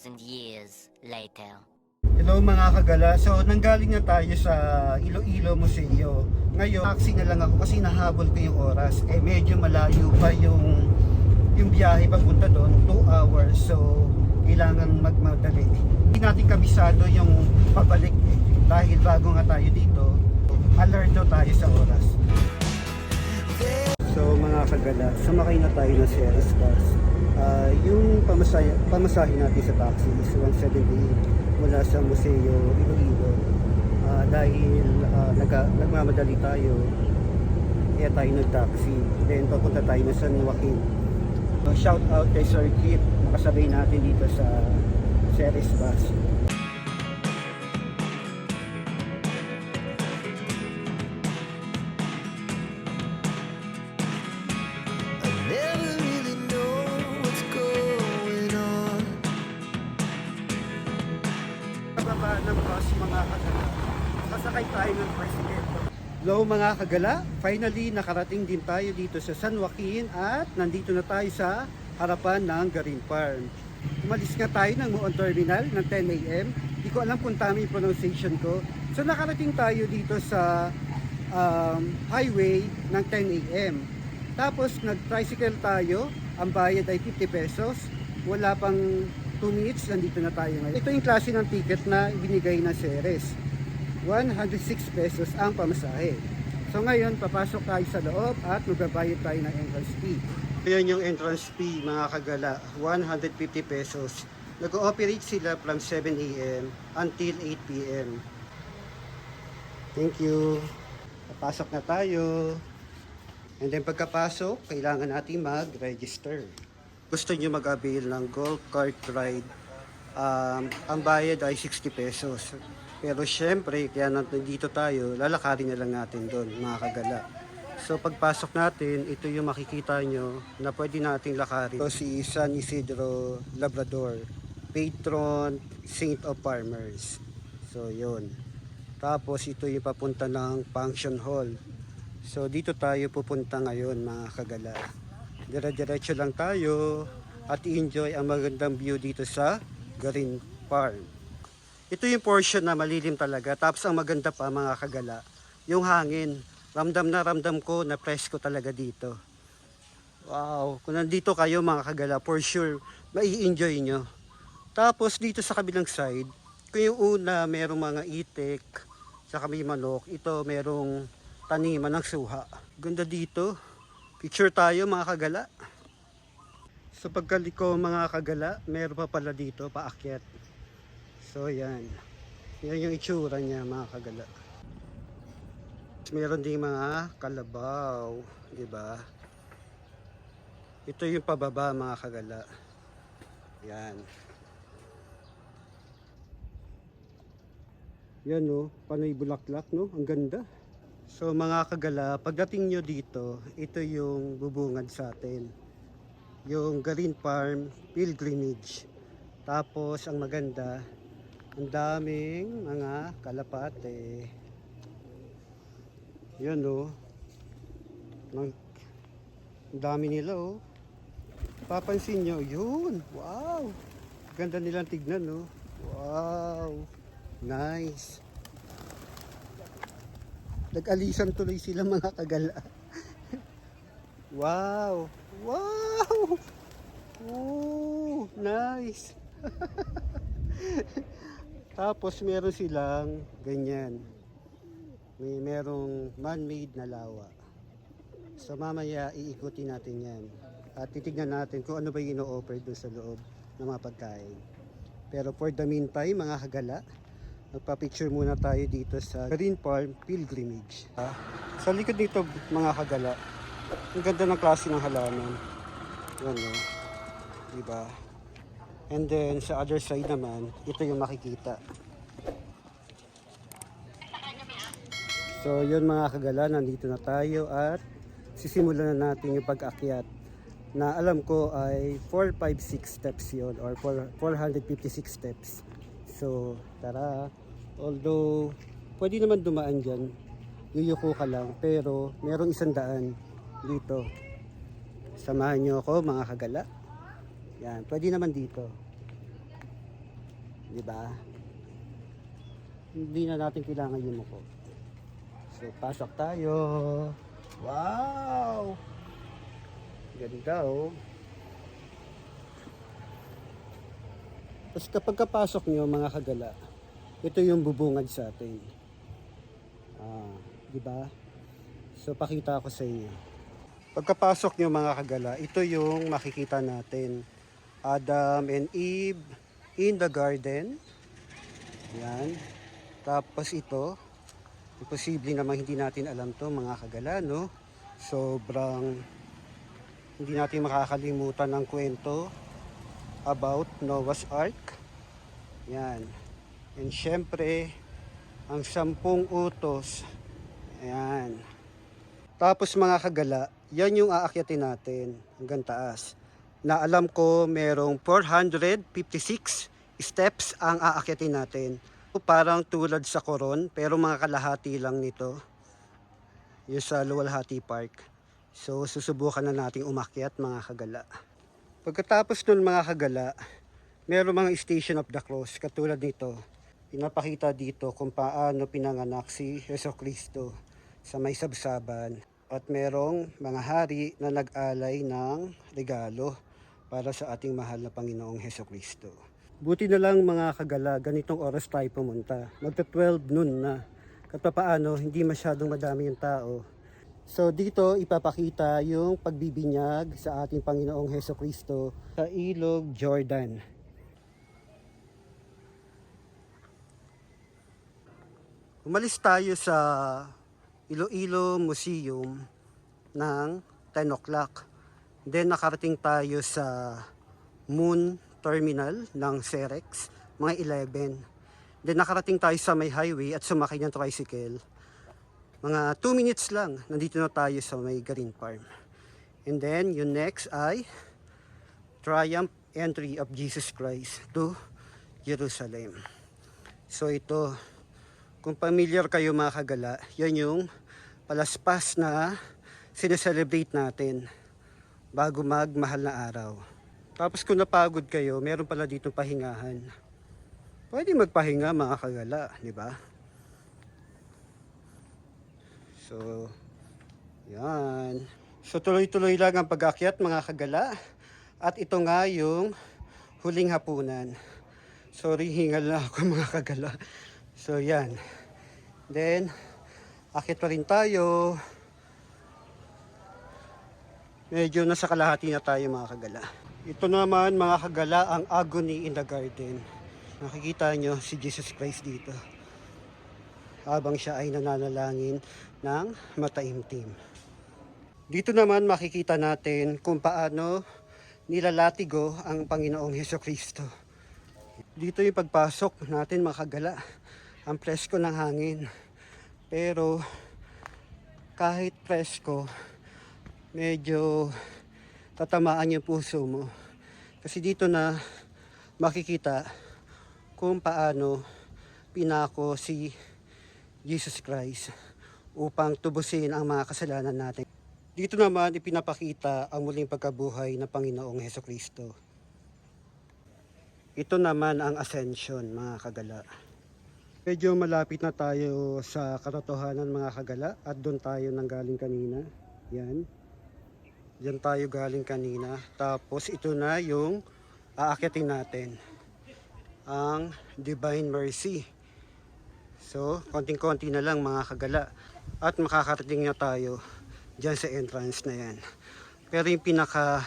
2,000 years later. Hello mga kagala, so nanggaling na tayo sa Iloilo Museo. Ngayon, taxi na lang ako kasi nahabol ko yung oras. Medyo malayo pa yung biyahe papunta doon, 2 hours. So, kailangan magmadali. Hindi natin kabisado yung pabalik dahil bago nga tayo dito, alert daw tayo sa oras. So mga kagala, sumakay na tayo ng Ceres bus. Yung pamasahe natin sa taxi is 178 mula sa Museo Iloilo. Dahil nagmamadali tayo, kaya tayo nag-taxi. Then papunta tayo na San Joaquin. Shout out kay Sir Kit, nakasabay natin dito sa Ceres bus. Ng bus mga kagala, sasakay tayo ng president. Hello mga kagala, finally nakarating din tayo dito sa San Joaquin at nandito na tayo sa harapan ng Garin Farm. Umalis nga tayo ng Muon Terminal ng 10 AM. Hindi ko alam kung tama yung pronunciation ko. So nakarating tayo dito sa highway ng 10 AM. Tapos nag-tricycle tayo, ang bayad ay 50 pesos. Wala pang 2 minutes, nandito na tayo ngayon. Ito yung klase ng ticket na ibinigay ng Ceres. 106 pesos ang pamasahe. So ngayon, papasok tayo sa loob at magbabayad tayo ng entrance fee. Ayan yung entrance fee mga kagala, 150 pesos. Nag-ooperate sila from 7 AM until 8 PM. Thank you. Papasok na tayo. And then pagkapasok, kailangan natin mag-register. Gusto nyo mag-avail ng golf cart ride, ang bayad ay 60 pesos. Pero syempre, kaya nandito tayo, lalakarin na lang natin doon, mga kagala. So pagpasok natin, ito yung makikita nyo na pwede nating lakarin. Ito si San Isidro Labrador, patron saint of farmers. So yun. Tapos ito yung papunta ng function hall. So dito tayo pupunta ngayon, mga kagala. Dire-diretso lang tayo at i-enjoy ang magandang view dito sa Garin Farm. Ito yung portion na malilim talaga. Tapos ang maganda pa mga kagala, yung hangin. Ramdam ko na presko talaga dito. Wow, kung nandito kayo mga kagala, for sure mai-enjoy nyo. Tapos dito sa kabilang side, kung yung una merong mga itik, saka may manok, ito merong taniman ng suha. Ganda dito. Picture tayo mga kagala. Sa pagkaliko mga kagala, meron pa pala dito paakyat. So yan. Yan yung itsura niya mga kagala. Meron ding mga kalabaw, di ba? Ito yung pababa mga kagala. Yan. Yan no, panoy bulaklak no, ang ganda. So mga kagala, pagdating nyo dito, ito yung bubungad sa atin. Yung Garin Farm Pilgrimage. Tapos ang maganda, ang daming mga kalapate. Yan o. Ang dami nila o. Papansin nyo, yun. Wow. Ganda nilang tignan o. Wow. Nice. Nag-alisan tuloy sila mga kagala. Wow! Wow! Oh, nice! Tapos meron silang ganyan. Merong man-made na lawa. So mamaya iikutin natin yan. At titignan natin kung ano ba yung ino-offer doon sa loob ng mga pagkain. Pero for the meantime mga kagala, magpa-picture muna tayo dito sa Garin Farm Pilgrimage. Sa likod nito mga kagala, ang ganda ng klase ng halaman. Yan o. Diba? And then sa other side naman, ito yung makikita. So yun mga kagala, nandito na tayo at sisimulan na natin yung pag-akyat. Na alam ko ay 456 steps yun or 456 steps. So tara. Although, pwede naman dumaan dyan. Yuyuko ka lang. Pero, merong 100 dito. Samahan nyo ako, mga kagala. Yan, pwede naman dito. Di ba? Hindi na natin kailangan yung muko. So, pasok tayo. Wow! Ganda oh. Tapos kapag kapasok nyo mga kagala, ito yung bubungad sa atin. Di ba? So, pakita ko sa inyo. Pagkapasok nyo mga kagala, ito yung makikita natin. Adam and Eve in the garden. Yan. Tapos ito, imposible naman hindi natin alam to mga kagala, no? Sobrang hindi natin makakalimutan ng kwento about Noah's Ark. Yan. And syempre, ang 10 utos. Ayan. Tapos mga kagala, yan yung aakyatin natin hanggang taas. Na alam ko merong 456 steps ang aakyatin natin. Parang tulad sa Coron, pero mga kalahati lang nito. Yung sa Luwalhati Park. So susubukan na nating umakyat mga kagala. Pagkatapos nun mga kagala, merong mga Station of the Cross katulad nito. Pinapakita dito kung paano pinanganak si Jesucristo sa may sabsaban. At merong mga hari na nag-alay ng regalo para sa ating mahal na Panginoong Jesucristo. Buti na lang mga kagala, ganitong oras tayo pumunta. Magta-12 noon na. Kahit paano, hindi masyadong madami yung tao. So dito ipapakita yung pagbibinyag sa ating Panginoong Jesucristo sa Ilog Jordan. Umalis tayo sa Iloilo Museum ng 10 o'clock. Then nakarating tayo sa Moon Terminal ng Cerex, mga 11. Then nakarating tayo sa may highway at sumakay ng tricycle. Mga 2 minutes lang, nandito na tayo sa may Green Farm. And then yung next ay Triumph Entry of Jesus Christ to Jerusalem. So ito, kung familiar kayo mga kagala, yan yung palaspas na sineselebrate natin bago magmahal na araw. Tapos kung napagod kayo, meron pala dito pahingahan. Pwede magpahinga mga kagala, di ba? So, yan. So tuloy-tuloy lang ang pag-akyat mga kagala. At ito nga yung huling hapunan. Sorry, hingal na ako mga kagala. So yan. Then, akit pa rin tayo. Medyo nasa kalahati na tayo mga kagala. Ito naman mga kagala ang agony in the garden. Nakikita nyo si Jesus Christ dito. Habang siya ay nananalangin ng mataimtim. Dito naman makikita natin kung paano nilalatigo ang Panginoong Jesucristo. Dito yung pagpasok natin mga kagala. Ang presko ng hangin. Pero kahit presko, medyo tatamaan yung puso mo. Kasi dito na makikita kung paano pinako si Jesus Christ upang tubusin ang mga kasalanan natin. Dito naman ipinapakita ang muling pagkabuhay ng Panginoong Jesucristo. Ito naman ang ascension mga kagala. Medyo malapit na tayo sa katotohanan mga kagala at doon tayo nanggaling kanina. Yan. Diyan tayo galing kanina. Tapos ito na yung aakyatin natin. Ang Divine Mercy. So, konting-konti na lang mga kagala. At makakarating na tayo dyan sa entrance na yan. Pero yung pinaka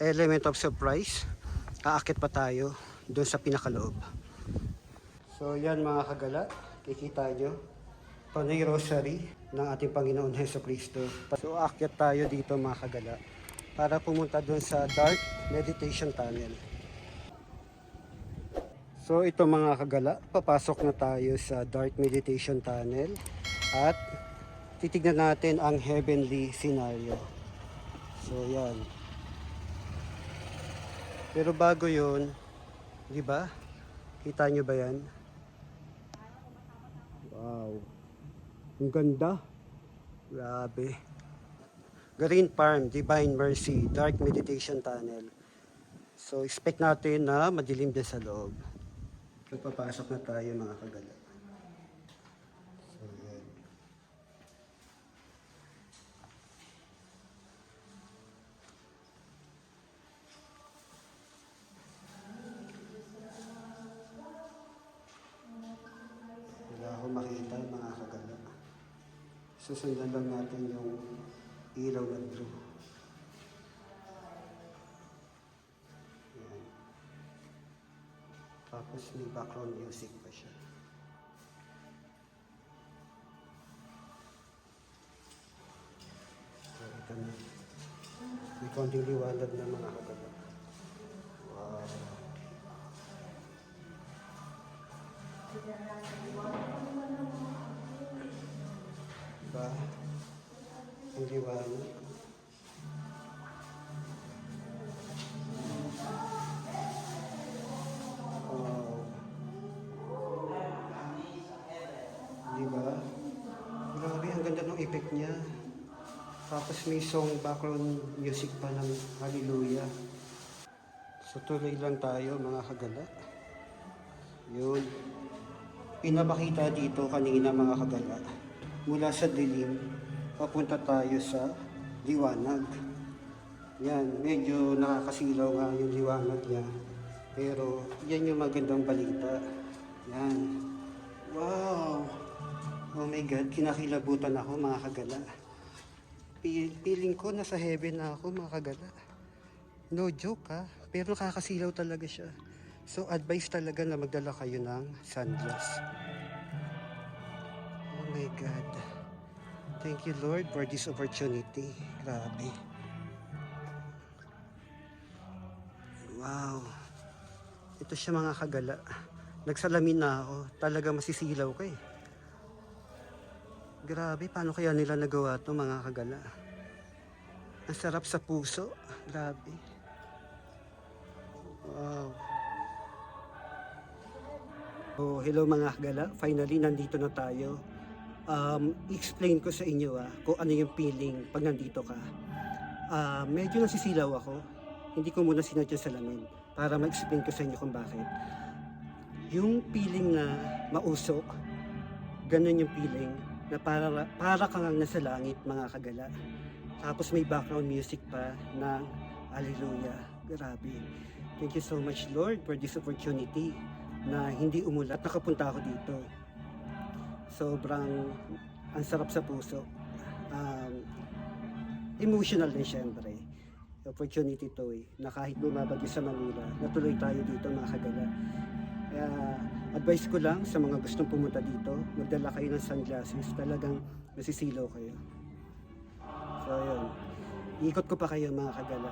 element of surprise, aakyat pa tayo doon sa pinakaloob. So yan mga kagala, kikita nyo. Ito na yung rosary ng ating Panginoon Jesucristo. So aakyat tayo dito mga kagala para pumunta doon sa Dark Meditation Tunnel. So ito mga kagala, papasok na tayo sa Dark Meditation Tunnel at titignan natin ang heavenly scenario. So yan. Pero bago yun, di ba? Kita nyo ba yan? Wow. Ang ganda. Grabe. Green Farm, Divine Mercy, Dark Meditation Tunnel. So expect natin na madilim din sa loob. So, papasok na tayo mga kagala. So, yan. Wala akong makita mga kagala. Susundan lang natin yung ilaw na blue. Yan. Tapos may background music pa siya. So, ito na. May konting liwanag na mga kagala. Wow. Diba? Ang liwanag. Wow. Diba? Grabe, ang ganda ng effect niya. Tapos may song background music pa ng Hallelujah. So tuloy lang tayo mga kagala. Yun. Pinapakita dito kanina mga kagala. Mula sa dilim, papunta tayo sa liwanag. Yan, medyo nakakasilaw nga yung liwanag niya. Pero yan yung magandang balita. Yan. Wow! Oh my God, kinakilabutan ako mga kagala. Feeling ko nasa heaven na ako mga kagala. No joke ha, pero nakakasilaw talaga siya. So advice talaga na magdala kayo ng sunglass. Oh my God. Thank you Lord for this opportunity. Grabe. Wow. Ito siya mga kagala. Nagsalamin na ako. Talaga masisilaw ka eh. Grabe, paano kaya nila nagawa to mga kagala? Ang sarap sa puso. Grabe. Wow. Oh, hello mga kagala. Finally, nandito na tayo. Explain ko sa inyo kung ano yung feeling pag nandito ka. Medyo nasisilaw ako. Hindi ko muna sinadya sa salamin para ma-explain ko sa inyo kung bakit. Yung feeling na mausok, ganun yung feeling na para kang nasa langit mga kagala. Tapos may background music pa ng Hallelujah. Grabe. Thank you so much Lord for this opportunity na hindi umulat. Nakapunta ako dito. Sobrang ang sarap sa puso. Emotional din syempre. Opportunity to na kahit bumabagyo sa Manila, natuloy tayo dito mga kagala. Kaya advice ko lang sa mga gustong pumunta dito, magdala kayo ng sunglasses, talagang masisilaw kayo. So yun, ikot ko pa kayo mga kagala.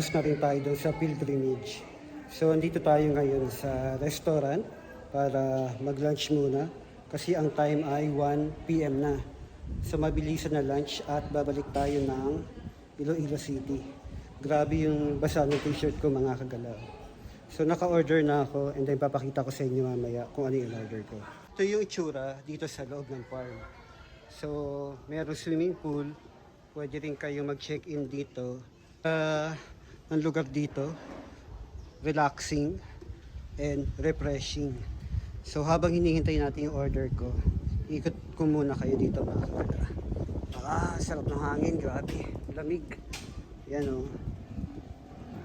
Tapos na rin tayo doon sa pilgrimage. So, andito tayo ngayon sa restaurant para mag-lunch muna. Kasi ang time ay 1 p.m. na. So, mabilisan na lunch at babalik tayo ng Iloilo City. Grabe yung basa ng t-shirt ko mga kagalaw. So, naka-order na ako and then papakita ko sa inyo mamaya kung ano yung order ko. Ito yung itsura dito sa loob ng farm. So, merong swimming pool. Pwede rin kayo mag-check-in dito. ang lugar dito. Relaxing and refreshing. So habang hinihintay natin yung order ko, ikot ko muna kayo dito mga kagala. Sarap ng hangin, grabe, lamig. Yan o.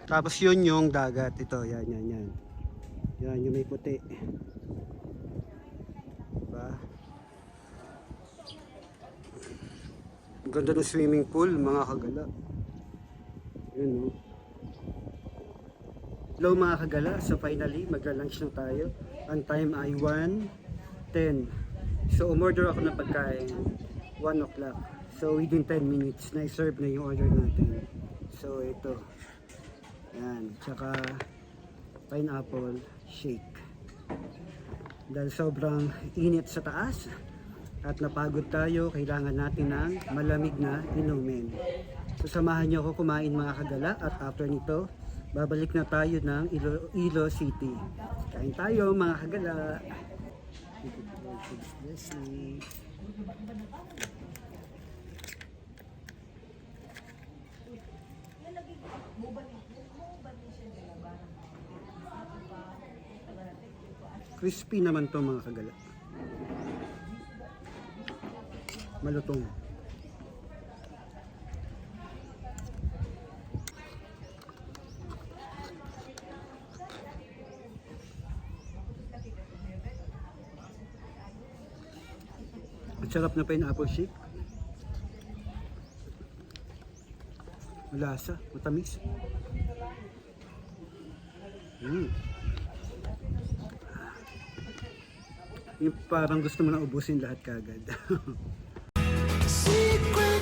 Tapos yun yung dagat, ito, yan. Yan yung may puti. Diba? Ang ganda ng swimming pool mga kagala. Yan o. Hello mga kagala, so finally magla-lunch na tayo. Ang time ay 1:10. So umorder ako ng pagkain 1 o'clock. So within 10 minutes na i-serve na yung order natin. So ito. Yan, tsaka pineapple shake. Dahil sobrang init sa taas at napagod tayo, kailangan natin ng malamig na inumin. So samahan niyo ako kumain mga kagala at after nito, babalik na tayo ng Iloilo City. Kain tayo mga kagala. Crispy naman to mga kagala. Malutong. Ang sarap na pineapple shake. Malasa, matamis. Yung parang gusto mo na ubusin lahat kagad. Secret